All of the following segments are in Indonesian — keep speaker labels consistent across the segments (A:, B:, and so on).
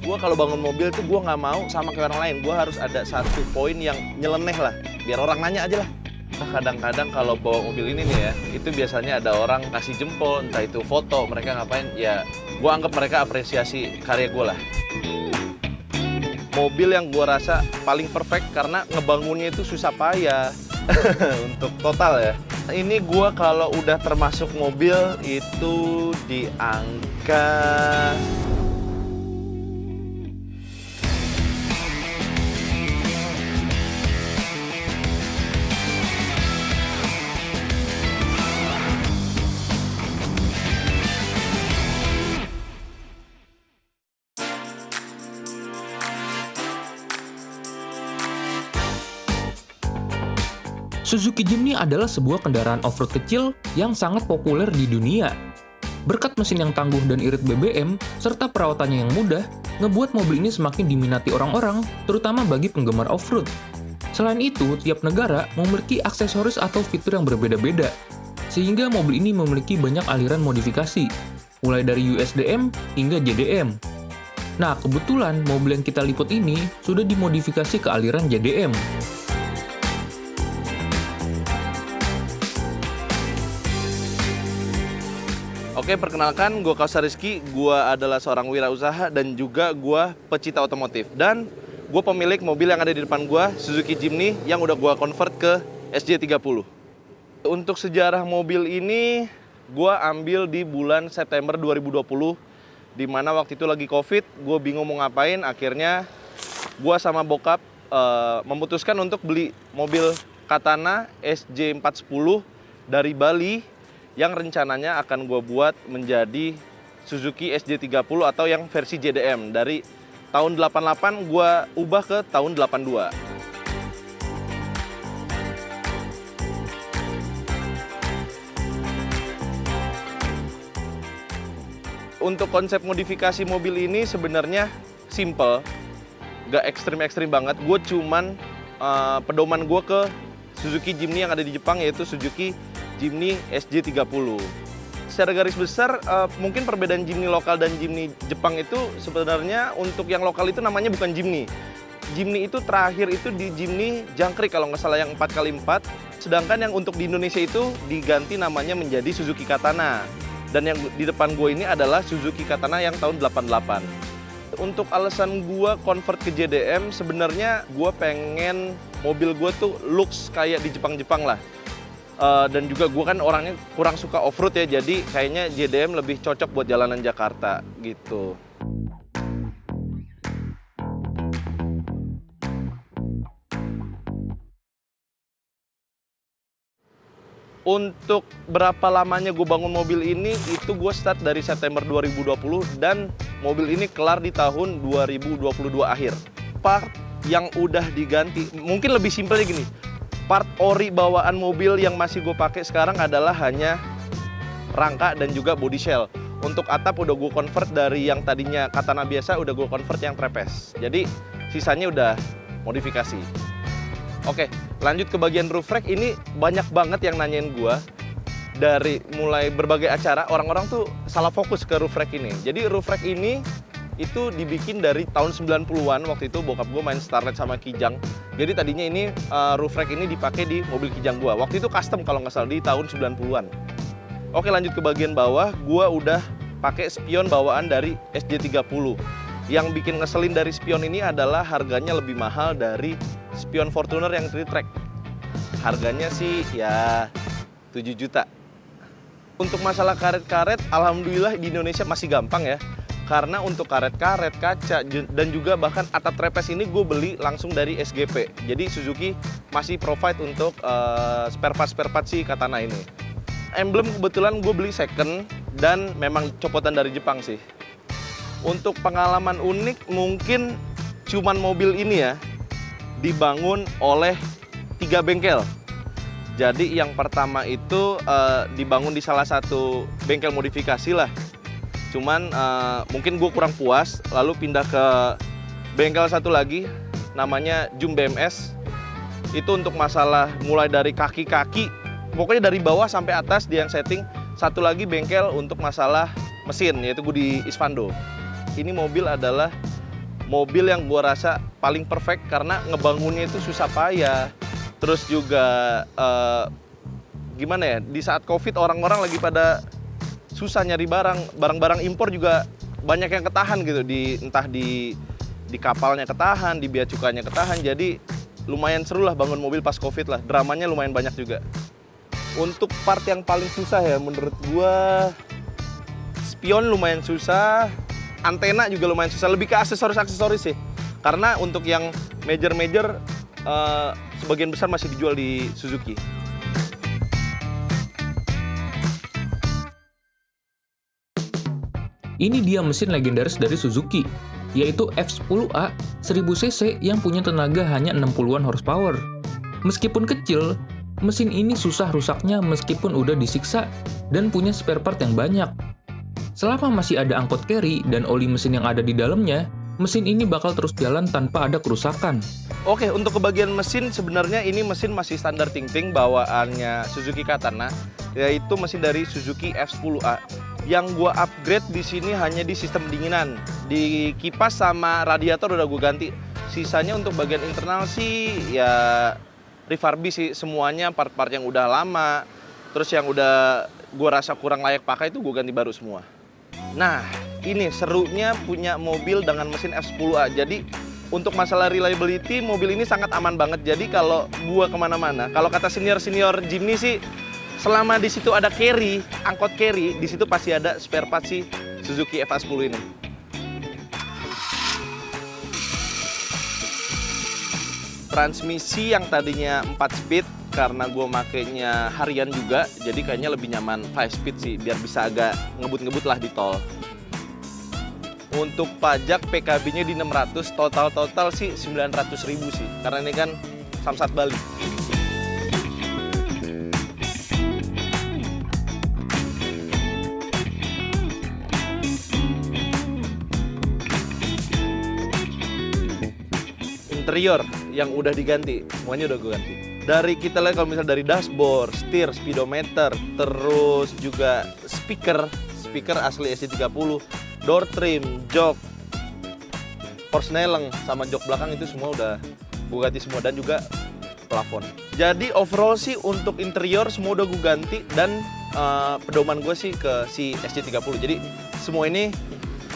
A: Gue kalau bangun mobil tuh gue nggak mau sama kayak orang lain. Gue harus ada satu poin yang nyeleneh lah, biar orang nanya aja lah. Nah, kadang-kadang kalau bawa mobil ini nih ya, itu biasanya ada orang kasih jempol, entah itu foto, mereka ngapain, ya gue anggap mereka apresiasi karya gue lah. Mobil yang gue rasa paling perfect karena ngebangunnya itu susah payah untuk total ya. Ini gue kalau udah termasuk mobil itu di angka
B: Suzuki Jimny adalah sebuah kendaraan off-road kecil yang sangat populer di dunia. Berkat mesin yang tangguh dan irit BBM, serta perawatannya yang mudah, ngebuat mobil ini semakin diminati orang-orang, terutama bagi penggemar off-road. Selain itu, tiap negara memiliki aksesoris atau fitur yang berbeda-beda, sehingga mobil ini memiliki banyak aliran modifikasi, mulai dari USDM hingga JDM. Nah, kebetulan mobil yang kita liput ini sudah dimodifikasi ke aliran JDM.
A: Oke, perkenalkan, gue Kausar Rizky, gue adalah seorang wirausaha dan juga gue pecinta otomotif. Dan gue pemilik mobil yang ada di depan gue, Suzuki Jimny, yang udah gue convert ke SJ30. Untuk sejarah mobil ini, gue ambil di bulan September 2020, di mana waktu itu lagi COVID, gue bingung mau ngapain, akhirnya gue sama bokap memutuskan untuk beli mobil Katana SJ410 dari Bali, yang rencananya akan gue buat menjadi Suzuki SJ30 atau yang versi JDM. Dari tahun 88 gue ubah ke tahun 82. Untuk konsep modifikasi mobil ini sebenarnya simple, gak ekstrim-ekstrim banget. Gue cuman pedoman gue ke Suzuki Jimny yang ada di Jepang, yaitu Suzuki Jimny SJ30. Secara garis besar, mungkin perbedaan Jimny lokal dan Jimny Jepang itu sebenarnya untuk yang lokal itu namanya bukan Jimny. Jimny itu terakhir itu di Jimny Jangkrik kalau nggak salah yang 4x4. Sedangkan yang untuk di Indonesia itu diganti namanya menjadi Suzuki Katana. Dan yang di depan gue ini adalah Suzuki Katana yang tahun 88. Untuk alasan gue convert ke JDM, sebenarnya gue pengen mobil gue tuh looks kayak di Jepang-Jepang lah. Dan juga gue kan orangnya kurang suka off-road ya, jadi kayaknya JDM lebih cocok buat jalanan Jakarta gitu. Untuk berapa lamanya gue bangun mobil ini, itu gue start dari September 2020 dan mobil ini kelar di tahun 2022 akhir. Part yang udah diganti, mungkin lebih simpelnya gini. Part ori bawaan mobil yang masih gue pakai sekarang adalah hanya rangka dan juga body shell. Untuk atap udah gue convert dari yang tadinya Katana biasa, udah gue convert yang trapeze. Jadi sisanya udah modifikasi. Oke, lanjut ke bagian roof rack. Ini banyak banget yang nanyain gue. Dari mulai berbagai acara, orang-orang tuh salah fokus ke roof rack ini. Jadi roof rack ini itu dibikin dari tahun 90-an. Waktu itu bokap gue main Starlet sama Kijang. Jadi tadinya ini roof rack ini dipakai di mobil Kijang gue. Waktu itu custom kalau nggak salah di tahun 90-an. Oke, lanjut ke bagian bawah. Gue udah pakai spion bawaan dari SJ30. Yang bikin ngeselin dari spion ini adalah harganya lebih mahal dari spion Fortuner yang 3-track. Harganya sih ya 7 juta. Untuk masalah karet-karet, alhamdulillah di Indonesia masih gampang ya. Karena untuk karet-karet, kaca, dan juga bahkan atap trapeze ini gue beli langsung dari SGP. Jadi Suzuki masih provide untuk spare part si Katana ini. Emblem kebetulan gue beli second dan memang copotan dari Jepang sih. Untuk pengalaman unik mungkin cuman mobil ini ya dibangun oleh 3 bengkel. Jadi yang pertama itu dibangun di salah satu bengkel modifikasi lah. Cuman mungkin gue kurang puas, lalu pindah ke bengkel satu lagi, namanya Jum BMS. Itu untuk masalah mulai dari kaki-kaki, pokoknya dari bawah sampai atas dia yang setting. Satu lagi bengkel untuk masalah mesin, yaitu gue di Isvando. Ini mobil adalah mobil yang gua rasa paling perfect karena ngebangunnya itu susah payah. Terus juga gimana ya, di saat Covid orang-orang lagi pada susah nyari barang-barang impor juga banyak yang ketahan gitu, entah di kapalnya ketahan, di bea cukainya ketahan. Jadi lumayan seru lah bangun mobil pas Covid lah. Dramanya lumayan banyak juga. Untuk part yang paling susah ya menurut gua, spion lumayan susah, antena juga lumayan susah, lebih ke aksesoris sih. Karena untuk yang major sebagian besar masih dijual di Suzuki.
B: Ini dia mesin legendaris dari Suzuki, yaitu F10A 1000cc yang punya tenaga hanya 60-an horsepower. Meskipun kecil, mesin ini susah rusaknya meskipun udah disiksa dan punya spare part yang banyak. Selama masih ada angkot carry dan oli mesin yang ada di dalamnya, mesin ini bakal terus jalan tanpa ada kerusakan.
A: Oke, untuk kebagian mesin sebenarnya ini mesin masih standar ting-ting bawaannya Suzuki Katana, yaitu mesin dari Suzuki F10A. Yang gua upgrade di sini hanya di sistem pendinginan. Di kipas sama radiator udah gua ganti. Sisanya untuk bagian internal sih ya refurbish sih semuanya, part-part yang udah lama. Terus yang udah gua rasa kurang layak pakai itu gua ganti baru semua. Nah, ini serunya punya mobil dengan mesin F10A. Jadi untuk masalah reliability, mobil ini sangat aman banget. Jadi kalau gua kemana-mana, kalau kata senior Jimny sih, selama di situ ada carry, angkot carry, di situ pasti ada spare part si Suzuki FA10 ini. Transmisi yang tadinya 4 speed, karena gue makainya harian juga, jadi kayaknya lebih nyaman 5 speed sih, biar bisa agak ngebut-ngebut lah di tol. Untuk pajak PKB-nya di 600, total sih 900.000 sih, karena ini kan Samsat Bali. Interior yang udah diganti, semuanya udah gue ganti. Dari kita lihat kalau misalnya dari dashboard, setir, speedometer, terus juga speaker asli SC30, door trim, jok, Porsche sama jok belakang itu semua udah gue ganti semua, dan juga plafon. Jadi overall sih untuk interior semua udah gue ganti, dan pedoman gue sih ke si SC30. Jadi semua ini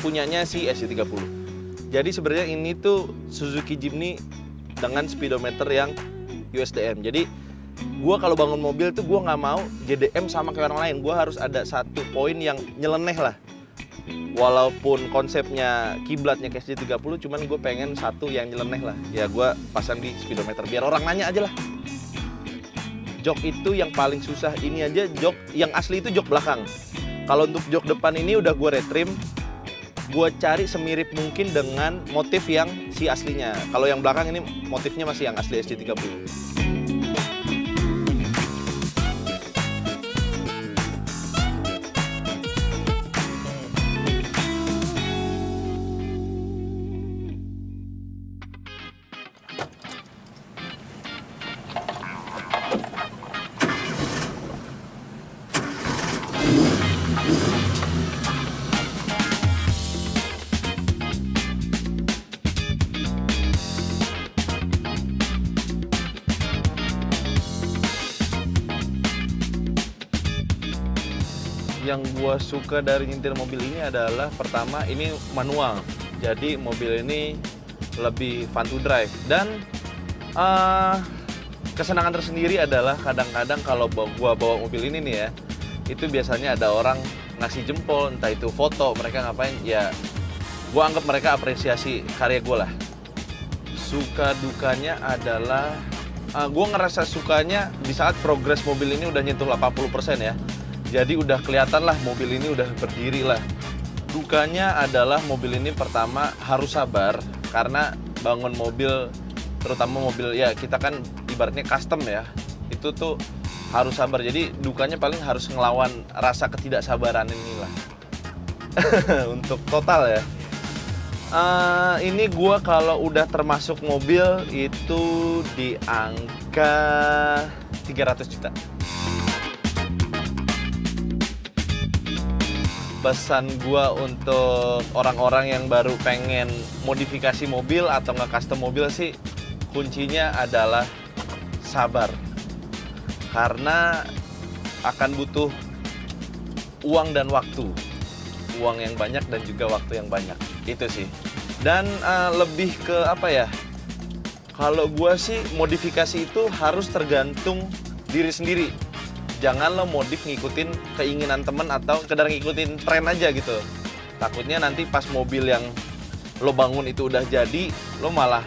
A: punyanya si SC30. Jadi sebenarnya ini tuh Suzuki Jimny dengan speedometer yang USDM. Jadi gue kalau bangun mobil tuh gue nggak mau JDM sama kayak orang lain. Gue harus ada satu poin yang nyeleneh lah. Walaupun konsepnya kiblatnya ke SC30, cuman gue pengen satu yang nyeleneh lah. Ya gue pasang di speedometer biar orang nanya aja lah. Jok itu yang paling susah. Ini aja jok yang asli itu jok belakang. Kalau untuk jok depan ini udah gue retrim. Gue cari semirip mungkin dengan motif yang si aslinya. Kalau yang belakang ini motifnya masih yang asli SC30. Yang gua suka dari nyetir mobil ini adalah pertama ini manual, jadi mobil ini lebih fun to drive, dan kesenangan tersendiri adalah kadang-kadang kalau gua bawa mobil ini nih ya, itu biasanya ada orang ngasih jempol, entah itu foto, mereka ngapain ya, gua anggap mereka apresiasi karya gua lah. Suka dukanya adalah gua ngerasa sukanya di saat progres mobil ini udah nyentuh 80% ya. Jadi udah kelihatan lah mobil ini udah berdiri lah. Dukanya adalah mobil ini pertama harus sabar, karena bangun mobil, terutama mobil ya kita kan ibaratnya custom ya, itu tuh harus sabar. Jadi dukanya paling harus ngelawan rasa ketidaksabaran inilah. Untuk total ya. Ini gua kalau udah termasuk mobil itu di angka 300 juta. pesan gua untuk orang-orang yang baru pengen modifikasi mobil atau nge-custom mobil sih, kuncinya adalah sabar. Karena akan butuh uang dan waktu. Uang yang banyak dan juga waktu yang banyak. Itu sih. Dan lebih ke apa ya? Kalau gua sih modifikasi itu harus tergantung diri sendiri. Jangan lo modif ngikutin keinginan temen atau sekedar ngikutin tren aja gitu. Takutnya nanti pas mobil yang lo bangun itu udah jadi, lo malah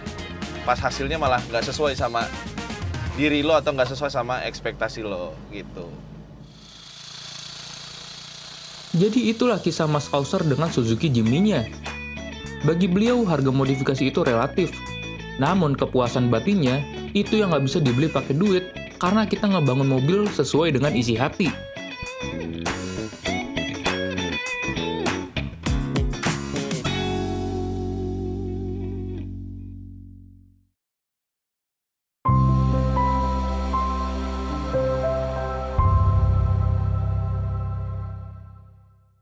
A: pas hasilnya malah nggak sesuai sama diri lo atau nggak sesuai sama ekspektasi lo gitu.
B: Jadi itulah kisah Mas Kauser dengan Suzuki Jimny-nya. Bagi beliau harga modifikasi itu relatif. Namun kepuasan batinnya itu yang nggak bisa dibeli pakai duit karena kita ngebangun mobil sesuai dengan isi hati.